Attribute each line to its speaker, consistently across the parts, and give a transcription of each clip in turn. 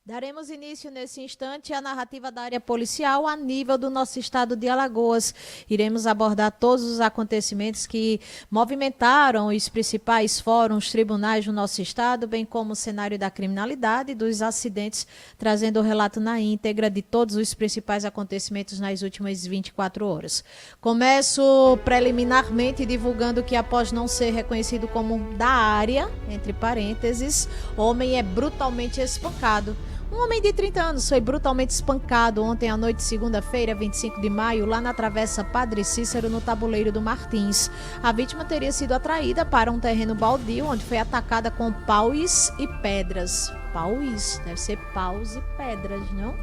Speaker 1: Daremos início nesse instante à narrativa da área policial a nível do nosso estado de Alagoas. Iremos abordar todos os acontecimentos que movimentaram os principais fóruns, tribunais do nosso estado, bem como o cenário da criminalidade e dos acidentes, trazendo o relato na íntegra de todos os principais acontecimentos nas últimas 24 horas. Começo preliminarmente divulgando que, após não ser reconhecido como da área, entre parênteses, homem é brutalmente espancado. Um homem de 30 anos foi brutalmente espancado ontem à noite, segunda-feira, 25 de maio, lá na Travessa Padre Cícero, no Tabuleiro do Martins. A vítima teria sido atraída para um terreno baldio, onde foi atacada com paus e pedras. Paus? Deve ser paus e pedras, não?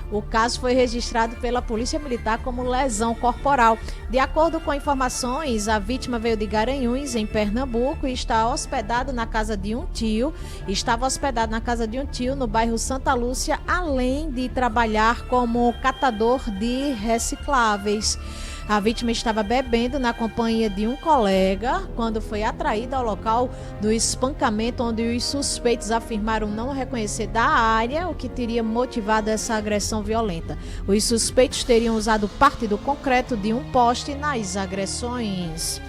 Speaker 1: O caso foi registrado pela Polícia Militar como lesão corporal. De acordo com informações, a vítima veio de Garanhuns, em Pernambuco, e estava hospedado na casa de um tio. No bairro Santa Lúcia, além de trabalhar como catador de recicláveis. A vítima estava bebendo na companhia de um colega quando foi atraída ao local do espancamento, onde os suspeitos afirmaram não reconhecer da área o que teria motivado essa agressão violenta. Os suspeitos teriam usado parte do concreto de um poste nas agressões.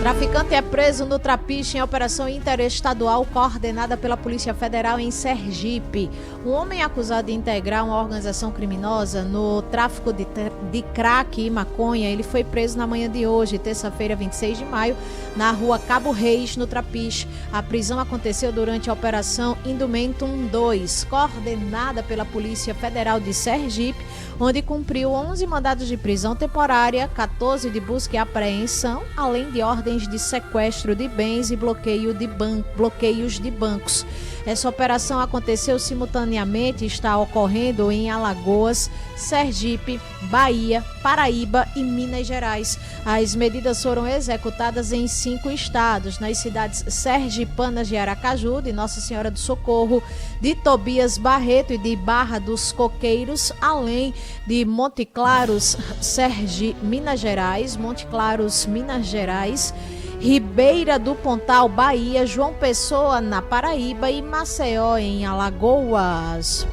Speaker 1: Traficante é preso no Trapiche em operação interestadual coordenada pela Polícia Federal em Sergipe. Um homem acusado de integrar uma organização criminosa no tráfico de crack e maconha, ele foi preso na manhã de hoje, terça-feira, 26 de maio, na rua Cabo Reis, no Trapiche. A prisão aconteceu durante a operação Indumentum 2, coordenada pela Polícia Federal de Sergipe, onde cumpriu 11 mandados de prisão temporária, 14 de busca e apreensão, além de ordens de sequestro de bens e bloqueios de bancos. Essa operação aconteceu simultaneamente e está ocorrendo em Alagoas, Sergipe, Bahia, Paraíba e Minas Gerais. As medidas foram executadas em 5 estados, nas cidades sergipanas de Aracaju, de Nossa Senhora do Socorro, de Tobias Barreto e de Barra dos Coqueiros, além de Monte Claros, Minas Gerais, Ribeira do Pontal, Bahia, João Pessoa, na Paraíba e Maceió, em Alagoas.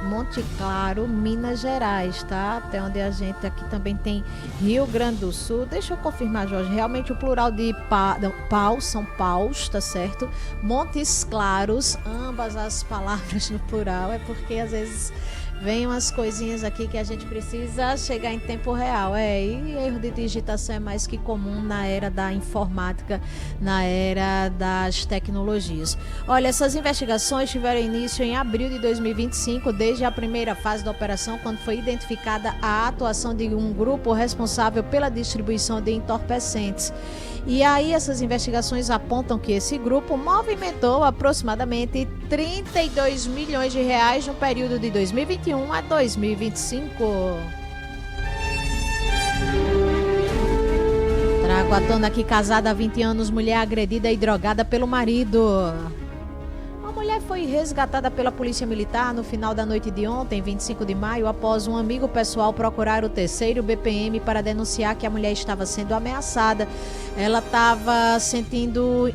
Speaker 1: Monte Claro, Minas Gerais, tá? Até onde a gente aqui também tem Rio Grande do Sul. Deixa eu confirmar, Jorge. Realmente o plural de paus são paus, tá certo? Montes Claros, ambas as palavras no plural, é porque às vezes vem umas coisinhas aqui que a gente precisa chegar em tempo real. E erro de digitação é mais que comum na era da informática, na era das tecnologias. Olha, essas investigações tiveram início em abril de 2025, desde a primeira fase da operação, quando foi identificada a atuação de um grupo responsável pela distribuição de entorpecentes. E aí essas investigações apontam que esse grupo movimentou aproximadamente 32 milhões de reais no período de 2021 a 2025. Trago à tona aqui, casada há 20 anos, mulher agredida e drogada pelo marido. A mulher foi resgatada pela Polícia Militar no final da noite de ontem, 25 de maio, após um amigo pessoal procurar o 3º BPM para denunciar que a mulher estava sendo ameaçada. Ela estava sentindo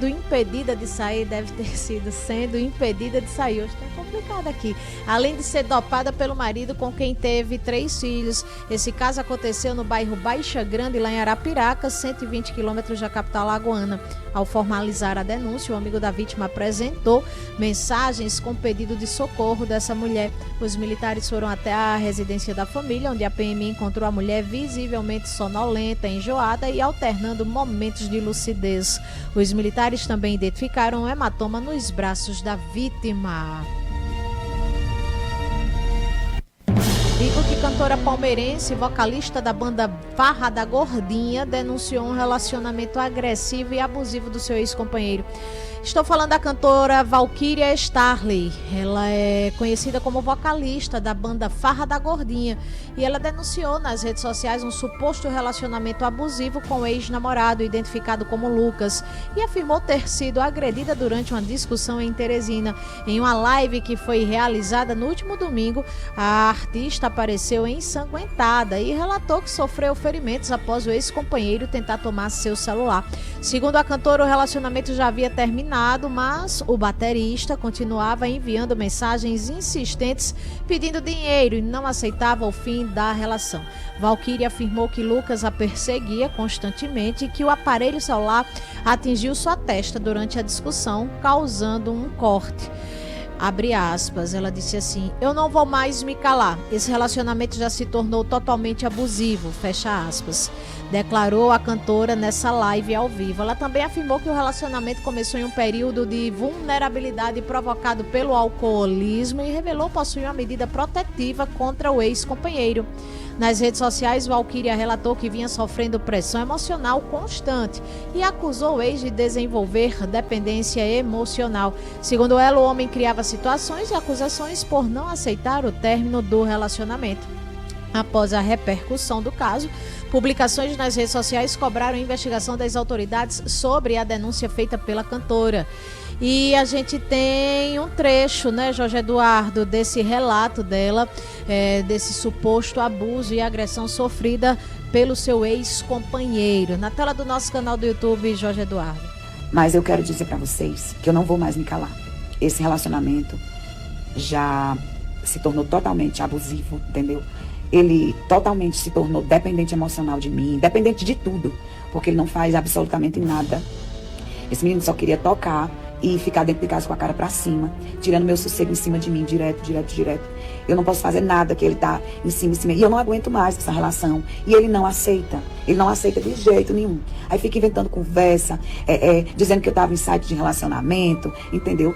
Speaker 1: impedida de sair, deve ter sido sendo impedida de sair. Hoje está complicado aqui. Além de ser dopada pelo marido, com quem teve 3 filhos. Esse caso aconteceu no bairro Baixa Grande, lá em Arapiraca, 120 quilômetros da capital alagoana. Ao formalizar a denúncia, o amigo da vítima apresentou mensagens com pedido de socorro dessa mulher. Os militares foram até a residência da família, onde a PM encontrou a mulher visivelmente sonolenta, enjoada e alternando momentos de lucidez. Os militares também identificaram um hematoma nos braços da vítima. Digo que cantora palmeirense, vocalista da banda Farra da Gordinha, denunciou um relacionamento agressivo e abusivo do seu ex-companheiro. Estou falando da cantora Valquíria Starley. Ela é conhecida como vocalista da banda Farra da Gordinha e ela denunciou nas redes sociais um suposto relacionamento abusivo com o ex-namorado, identificado como Lucas, e afirmou ter sido agredida durante uma discussão em Teresina. Em uma live que foi realizada no último domingo, a artista apareceu ensanguentada e relatou que sofreu ferimentos após o ex-companheiro tentar tomar seu celular. Segundo a cantora, o relacionamento já havia terminado, mas o baterista continuava enviando mensagens insistentes pedindo dinheiro e não aceitava o fim da relação. Valquíria afirmou que Lucas a perseguia constantemente e que o aparelho celular atingiu sua testa durante a discussão, causando um corte. Abre aspas, ela disse assim: "Eu não vou mais me calar, esse relacionamento já se tornou totalmente abusivo", fecha aspas, declarou a cantora nessa live ao vivo. Ela também afirmou que o relacionamento começou em um período de vulnerabilidade provocado pelo alcoolismo e revelou possuir uma medida protetiva contra o ex-companheiro. Nas redes sociais, Valquíria relatou que vinha sofrendo pressão emocional constante e acusou o ex de desenvolver dependência emocional. Segundo ela, o homem criava situações e acusações por não aceitar o término do relacionamento. Após a repercussão do caso, publicações nas redes sociais cobraram investigação das autoridades sobre a denúncia feita pela cantora. E a gente tem um trecho, né, Jorge Eduardo, desse relato dela, desse suposto abuso e agressão sofrida pelo seu ex-companheiro. Na tela do nosso canal do YouTube, Jorge Eduardo.
Speaker 2: Mas eu quero dizer pra vocês que eu não vou mais me calar. Esse relacionamento já se tornou totalmente abusivo, entendeu? Ele totalmente se tornou dependente emocional de mim, dependente de tudo, porque ele não faz absolutamente nada. Esse menino só queria tocar e ficar dentro de casa com a cara pra cima, tirando meu sossego em cima de mim, direto. Eu não posso fazer nada que ele tá em cima. E eu não aguento mais essa relação. E ele não aceita de jeito nenhum. Aí fica inventando conversa, dizendo que eu tava em site de relacionamento, entendeu?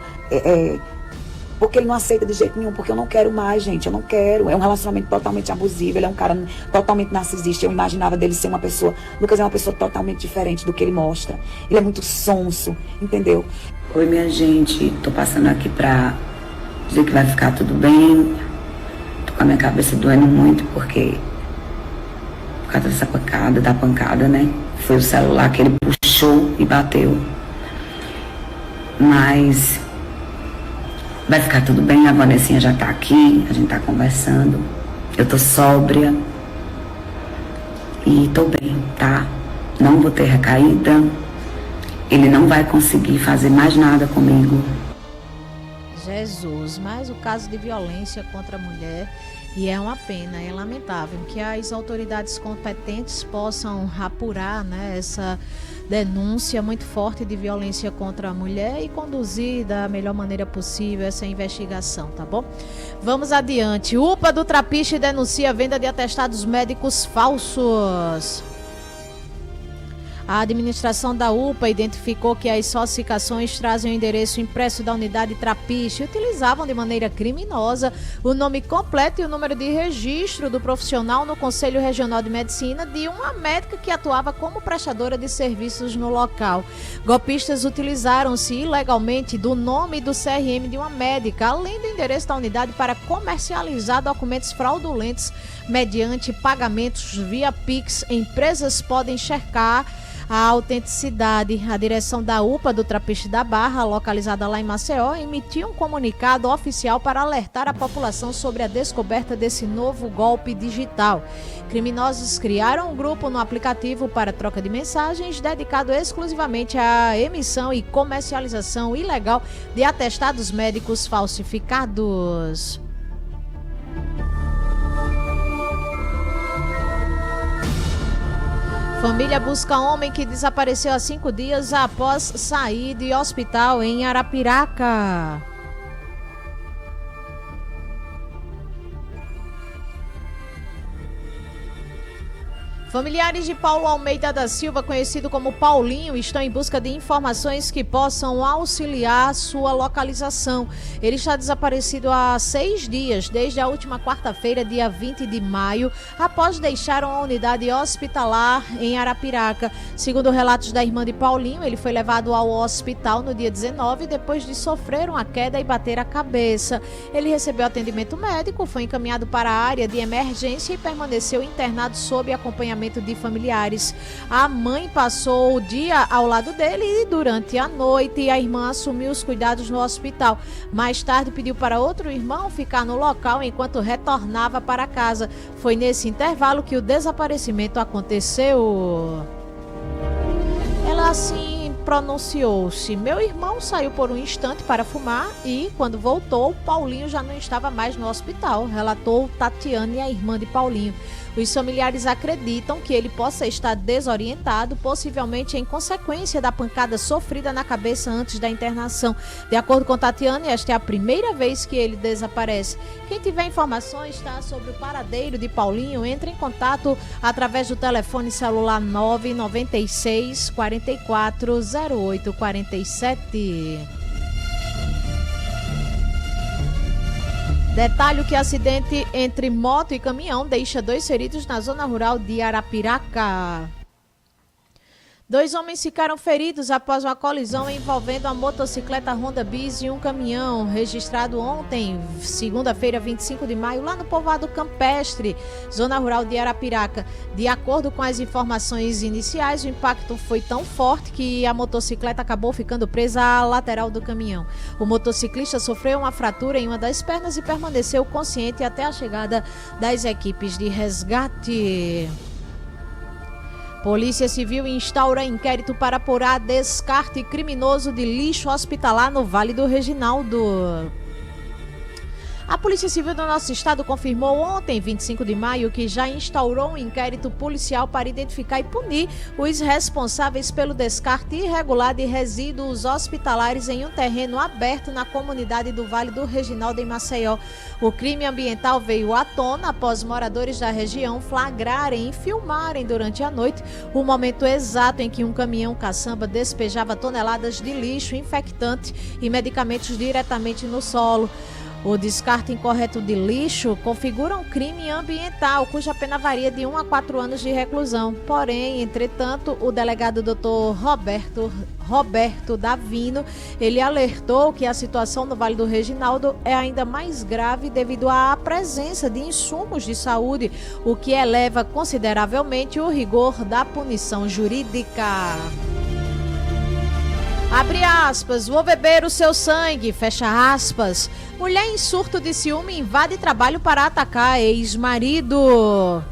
Speaker 2: Porque ele não aceita de jeito nenhum, porque eu não quero mais, gente, eu não quero. É um relacionamento totalmente abusivo, ele é um cara totalmente narcisista. Eu imaginava dele ser uma pessoa, Lucas é uma pessoa totalmente diferente do que ele mostra. Ele é muito sonso, entendeu? Oi, minha gente, tô passando aqui pra dizer que vai ficar tudo bem. Tô com a minha cabeça doendo muito, porque por causa dessa pancada, né? Foi o celular que ele puxou e bateu. Mas vai ficar tudo bem, a Vanessinha já tá aqui, a gente tá conversando. Eu tô sóbria e tô bem, tá? Não vou ter recaída. Ele não vai conseguir fazer mais nada comigo.
Speaker 1: Jesus, mais o caso de violência contra a mulher, e é uma pena, é lamentável que as autoridades competentes possam apurar, né, essa denúncia muito forte de violência contra a mulher e conduzir da melhor maneira possível essa investigação, tá bom? Vamos adiante. UPA do Trapiche denuncia a venda de atestados médicos falsos. A administração da UPA identificou que as falsificações trazem o endereço impresso da unidade Trapiche e utilizavam de maneira criminosa o nome completo e o número de registro do profissional no Conselho Regional de Medicina de uma médica que atuava como prestadora de serviços no local. Golpistas utilizaram-se ilegalmente do nome e do CRM de uma médica, além do endereço da unidade, para comercializar documentos fraudulentos mediante pagamentos via Pix. Empresas podem checar a autenticidade. A direção da UPA do Trapiche da Barra, localizada lá em Maceió, emitiu um comunicado oficial para alertar a população sobre a descoberta desse novo golpe digital. Criminosos criaram um grupo no aplicativo para troca de mensagens dedicado exclusivamente à emissão e comercialização ilegal de atestados médicos falsificados. Família busca homem que desapareceu há 5 dias após sair de hospital em Arapiraca. Familiares de Paulo Almeida da Silva, conhecido como Paulinho, estão em busca de informações que possam auxiliar sua localização. Ele está desaparecido há 6 dias, desde a última quarta-feira, dia 20 de maio, após deixar uma unidade hospitalar em Arapiraca. Segundo relatos da irmã de Paulinho, ele foi levado ao hospital no dia 19, depois de sofrer uma queda e bater a cabeça. Ele recebeu atendimento médico, foi encaminhado para a área de emergência e permaneceu internado sob acompanhamento de familiares. A mãe passou o dia ao lado dele e durante a noite a irmã assumiu os cuidados no hospital. Mais tarde pediu para outro irmão ficar no local enquanto retornava para casa. Foi nesse intervalo que o desaparecimento aconteceu. Ela assim pronunciou-se: meu irmão saiu por um instante para fumar e, quando voltou, Paulinho já não estava mais no hospital, relatou Tatiane, a irmã de Paulinho. Os familiares acreditam que ele possa estar desorientado, possivelmente em consequência da pancada sofrida na cabeça antes da internação. De acordo com Tatiane, esta é a primeira vez que ele desaparece. Quem tiver informações sobre o paradeiro de Paulinho, entre em contato através do telefone celular 996 44 08 47. Detalhe que acidente entre moto e caminhão deixa 2 feridos na zona rural de Arapiraca. 2 homens ficaram feridos após uma colisão envolvendo a motocicleta Honda Bis e um caminhão, registrado ontem, segunda-feira, 25 de maio, lá no povoado Campestre, zona rural de Arapiraca. De acordo com as informações iniciais, o impacto foi tão forte que a motocicleta acabou ficando presa à lateral do caminhão. O motociclista sofreu uma fratura em uma das pernas e permaneceu consciente até a chegada das equipes de resgate. Polícia Civil instaura inquérito para apurar descarte criminoso de lixo hospitalar no Vale do Reginaldo. A Polícia Civil do nosso estado confirmou ontem, 25 de maio, que já instaurou um inquérito policial para identificar e punir os responsáveis pelo descarte irregular de resíduos hospitalares em um terreno aberto na comunidade do Vale do Reginaldo, em Maceió. O crime ambiental veio à tona após moradores da região flagrarem e filmarem durante a noite o momento exato em que um caminhão caçamba despejava toneladas de lixo, infectante e medicamentos diretamente no solo. O descarte incorreto de lixo configura um crime ambiental, cuja pena varia de 1 a 4 anos de reclusão. Porém, entretanto, o delegado Dr. Roberto Davino, ele alertou que a situação no Vale do Reginaldo é ainda mais grave devido à presença de insumos de saúde, o que eleva consideravelmente o rigor da punição jurídica. Abre aspas, vou beber o seu sangue, fecha aspas. Mulher em surto de ciúme invade trabalho para atacar ex-marido.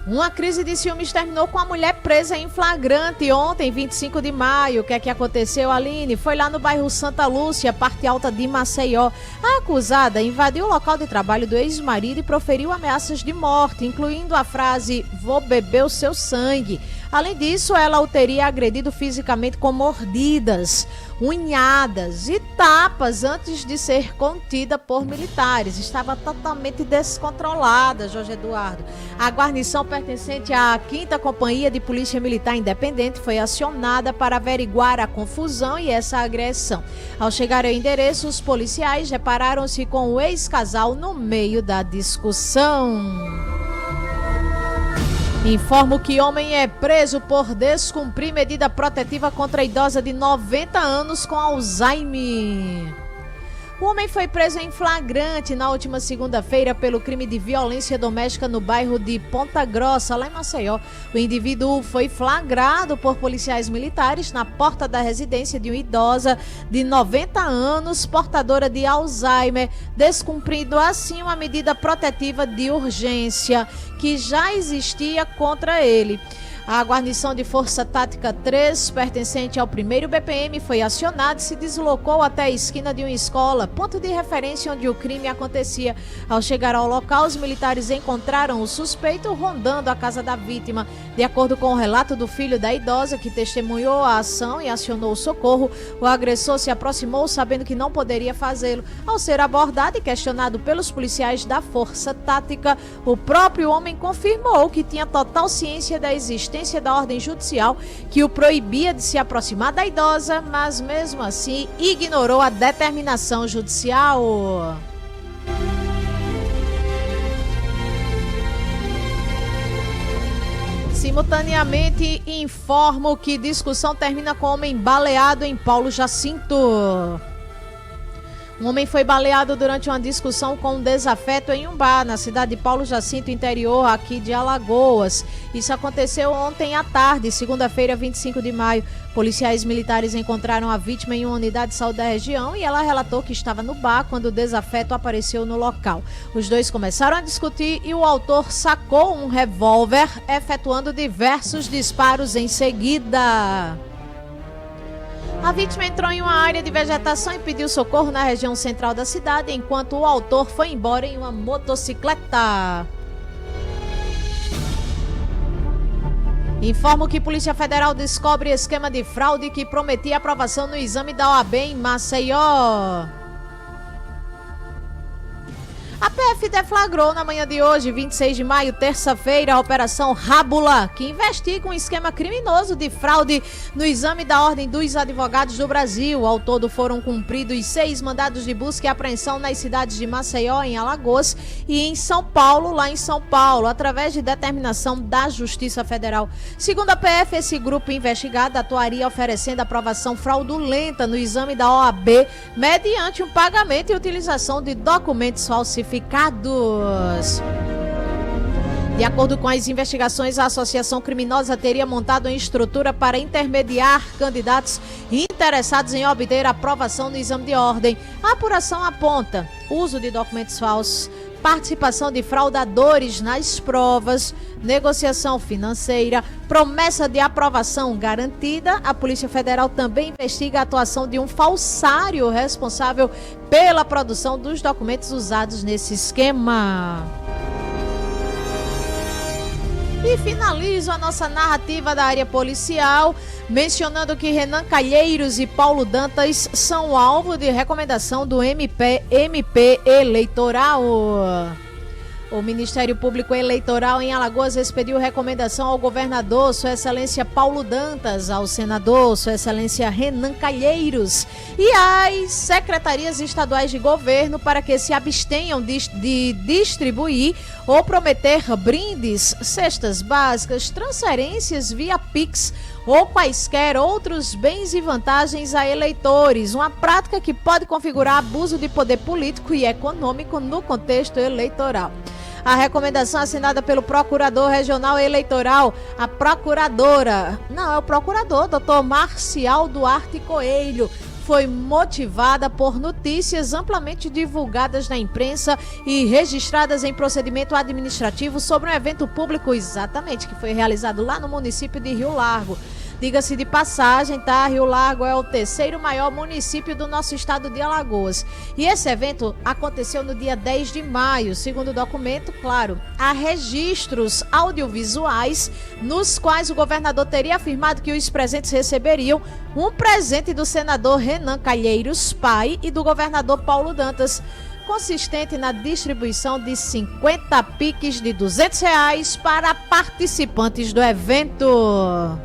Speaker 1: Uma crise de ciúmes terminou com a mulher presa em flagrante ontem, 25 de maio. O que é que aconteceu, Aline? Foi lá no bairro Santa Lúcia, parte alta de Maceió. A acusada invadiu o local de trabalho do ex-marido e proferiu ameaças de morte, incluindo a frase, vou beber o seu sangue. Além disso, ela o teria agredido fisicamente com mordidas, unhadas e tapas antes de ser contida por militares. Estava totalmente descontrolada, Jorge Eduardo. A guarnição pertencente à 5ª Companhia de Polícia Militar Independente foi acionada para averiguar a confusão e essa agressão. Ao chegar ao endereço, os policiais depararam-se com o ex-casal no meio da discussão. Informo que homem é preso por descumprir medida protetiva contra a idosa de 90 anos com Alzheimer. O homem foi preso em flagrante na última segunda-feira pelo crime de violência doméstica no bairro de Ponta Grossa, lá em Maceió. O indivíduo foi flagrado por policiais militares na porta da residência de uma idosa de 90 anos, portadora de Alzheimer, descumprindo assim uma medida protetiva de urgência que já existia contra ele. A guarnição de Força Tática 3, pertencente ao 1º BPM, foi acionada e se deslocou até a esquina de uma escola, ponto de referência onde o crime acontecia. Ao chegar ao local, os militares encontraram o suspeito rondando a casa da vítima. De acordo com o relato do filho da idosa, que testemunhou a ação e acionou o socorro, o agressor se aproximou sabendo que não poderia fazê-lo. Ao ser abordado e questionado pelos policiais da Força Tática, o próprio homem confirmou que tinha total ciência da existência da ordem judicial que o proibia de se aproximar da idosa, mas mesmo assim ignorou a determinação judicial. Simultaneamente, informo que discussão termina com homem baleado em Paulo Jacinto. Um homem foi baleado durante uma discussão com um desafeto em um bar na cidade de Paulo Jacinto, interior aqui de Alagoas. Isso aconteceu ontem à tarde, segunda-feira, 25 de maio. Policiais militares encontraram a vítima em uma unidade de saúde da região e ela relatou que estava no bar quando o desafeto apareceu no local. Os dois começaram a discutir e o autor sacou um revólver, efetuando diversos disparos em seguida. A vítima entrou em uma área de vegetação e pediu socorro na região central da cidade, enquanto o autor foi embora em uma motocicleta. Informo que Polícia Federal descobre esquema de fraude que prometia aprovação no exame da OAB em Maceió. A PF deflagrou na manhã de hoje, 26 de maio, terça-feira, a Operação Rábula, que investiga um esquema criminoso de fraude no exame da Ordem dos Advogados do Brasil. Ao todo foram cumpridos 6 mandados de busca e apreensão nas cidades de Maceió, em Alagoas, e em São Paulo, lá em São Paulo, através de determinação da Justiça Federal. Segundo a PF, esse grupo investigado atuaria oferecendo aprovação fraudulenta no exame da OAB, mediante um pagamento e utilização de documentos falsificados. De acordo com as investigações, a associação criminosa teria montado uma estrutura para intermediar candidatos interessados em obter aprovação no exame de ordem. A apuração aponta uso de documentos falsos, participação de fraudadores nas provas, negociação financeira, promessa de aprovação garantida. A Polícia Federal também investiga a atuação de um falsário responsável pela produção dos documentos usados nesse esquema. E finalizo a nossa narrativa da área policial mencionando que Renan Calheiros e Paulo Dantas são alvo de recomendação do MP Eleitoral. O Ministério Público Eleitoral em Alagoas expediu recomendação ao governador, Sua Excelência Paulo Dantas, ao senador, Sua Excelência Renan Calheiros, e às secretarias estaduais de governo para que se abstenham de distribuir ou prometer brindes, cestas básicas, transferências via Pix ou quaisquer outros bens e vantagens a eleitores, uma prática que pode configurar abuso de poder político e econômico no contexto eleitoral. A recomendação assinada pelo Procurador Regional Eleitoral, a procuradora, não, é o procurador, Dr. Marcial Duarte Coelho, foi motivada por notícias amplamente divulgadas na imprensa e registradas em procedimento administrativo sobre um evento público, exatamente, que foi realizado lá no município de Rio Largo. Diga-se de passagem, tá? Rio Largo é o 3º maior município do nosso estado de Alagoas. E esse evento aconteceu no dia 10 de maio. Segundo o documento, claro, há registros audiovisuais nos quais o governador teria afirmado que os presentes receberiam um presente do senador Renan Calheiros, pai, e do governador Paulo Dantas, consistente na distribuição de 50 piques de R$200 para participantes do evento.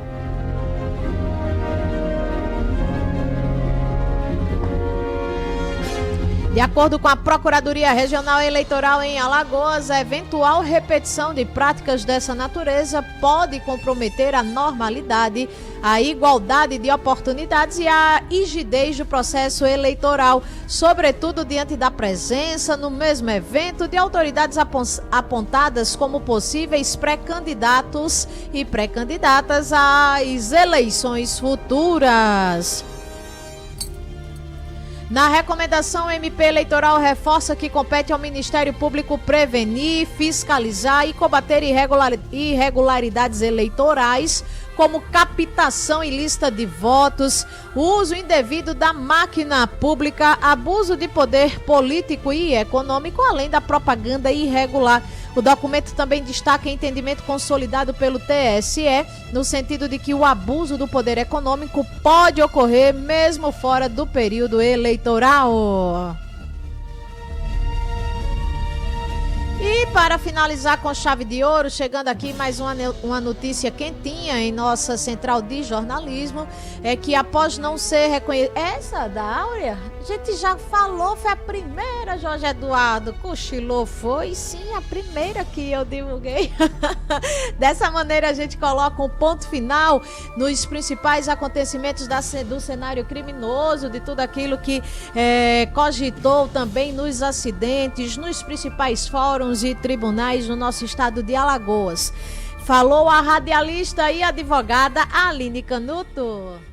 Speaker 1: De acordo com a Procuradoria Regional Eleitoral em Alagoas, a eventual repetição de práticas dessa natureza pode comprometer a normalidade, a igualdade de oportunidades e a rigidez do processo eleitoral, sobretudo diante da presença no mesmo evento de autoridades apontadas como possíveis pré-candidatos e pré-candidatas às eleições futuras. Na recomendação, o MP eleitoral reforça que compete ao Ministério Público prevenir, fiscalizar e combater irregularidades eleitorais, como captação ilícita de votos, uso indevido da máquina pública, abuso de poder político e econômico, além da propaganda irregular. O documento também destaca entendimento consolidado pelo TSE, no sentido de que o abuso do poder econômico pode ocorrer mesmo fora do período eleitoral. E para finalizar com chave de ouro, chegando aqui mais uma notícia quentinha em nossa central de jornalismo, é que após não ser reconhecida... Essa da Áurea? A gente já falou, foi a primeira, Jorge Eduardo. Cochilou, foi sim a primeira que eu divulguei. Dessa maneira a gente coloca um ponto final nos principais acontecimentos do cenário criminoso, de tudo aquilo que cogitou também nos acidentes, nos principais fóruns e tribunais no nosso estado de Alagoas. Falou a radialista e advogada Aline Canuto.